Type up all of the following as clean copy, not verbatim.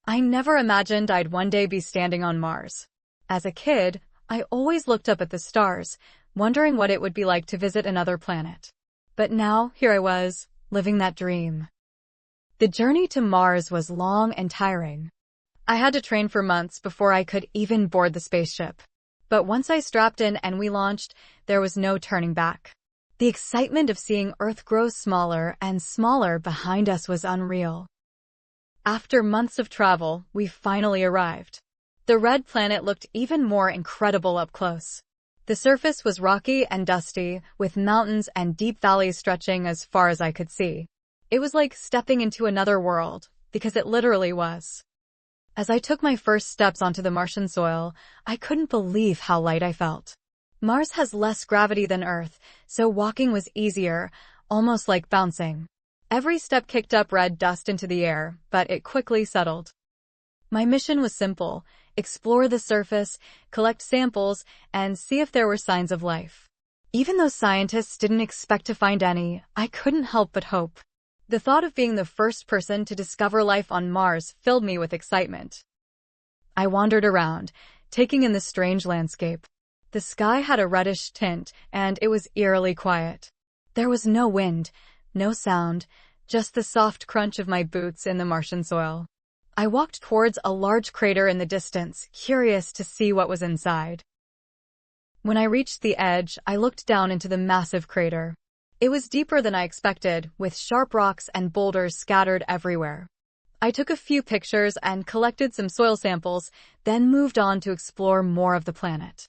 I never imagined I'd one day be standing on Mars. As a kid, I always looked up at the stars, wondering what it would be like to visit another planet. But now, here I was, living that dream. The journey to Mars was long and tiring. I had to train for months before I could even board the spaceship. But once I strapped in and we launched, there was no turning back. The excitement of seeing Earth grow smaller and smaller behind us was unreal. After months of travel, we finally arrived. The red planet looked even more incredible up close. The surface was rocky and dusty, with mountains and deep valleys stretching as far as I could see. It was like stepping into another world, because it literally was. As I took my first steps onto the Martian soil, I couldn't believe how light I felt. Mars has less gravity than Earth, so walking was easier, almost like bouncing. Every step kicked up red dust into the air, but it quickly settled. My mission was simple: explore the surface, collect samples, and see if there were signs of life. Even though scientists didn't expect to find any, I couldn't help but hope. The thought of being the first person to discover life on Mars filled me with excitement. I wandered around, taking in the strange landscape. The sky had a reddish tint, and it was eerily quiet. There was no wind, no sound, just the soft crunch of my boots in the Martian soil. I walked towards a large crater in the distance, curious to see what was inside. When I reached the edge, I looked down into the massive crater. It was deeper than I expected, with sharp rocks and boulders scattered everywhere. I took a few pictures and collected some soil samples, then moved on to explore more of the planet.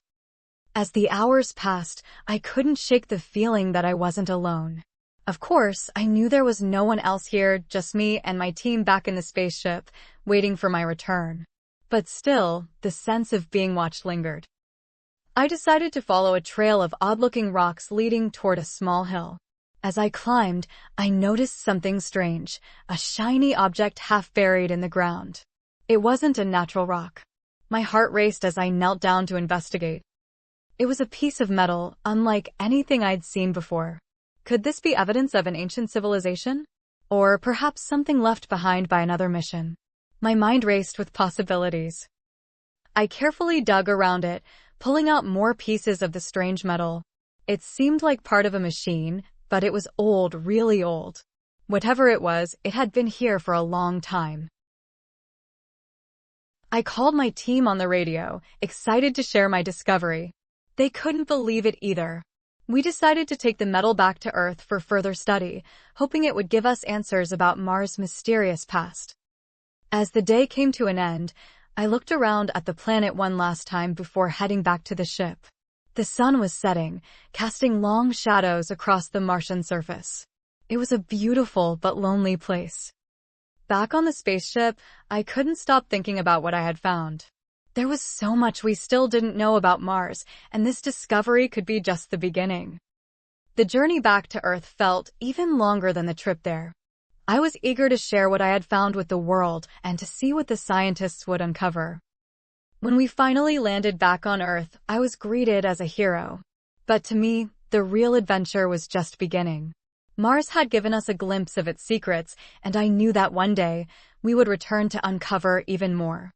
As the hours passed, I couldn't shake the feeling that I wasn't alone. Of course, I knew there was no one else here, just me and my team back in the spaceship, waiting for my return. But still, the sense of being watched lingered. I decided to follow a trail of odd-looking rocks leading toward a small hill. As I climbed, I noticed something strange, a shiny object half buried in the ground. It wasn't a natural rock. My heart raced as I knelt down to investigate. It was a piece of metal, unlike anything I'd seen before. Could this be evidence of an ancient civilization? Or perhaps something left behind by another mission? My mind raced with possibilities. I carefully dug around it, pulling out more pieces of the strange metal. It seemed like part of a machine, but it was old, really old. Whatever it was, it had been here for a long time. I called my team on the radio, excited to share my discovery. They couldn't believe it either. We decided to take the metal back to Earth for further study, hoping it would give us answers about Mars' mysterious past. As the day came to an end, I looked around at the planet one last time before heading back to the ship. The sun was setting, casting long shadows across the Martian surface. It was a beautiful but lonely place. Back on the spaceship, I couldn't stop thinking about what I had found. There was so much we still didn't know about Mars, and this discovery could be just the beginning. The journey back to Earth felt even longer than the trip there. I was eager to share what I had found with the world and to see what the scientists would uncover. When we finally landed back on Earth, I was greeted as a hero. But to me, the real adventure was just beginning. Mars had given us a glimpse of its secrets, and I knew that one day, we would return to uncover even more.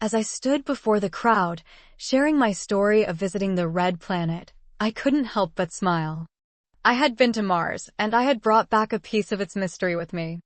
As I stood before the crowd, sharing my story of visiting the red planet, I couldn't help but smile. I had been to Mars, and I had brought back a piece of its mystery with me.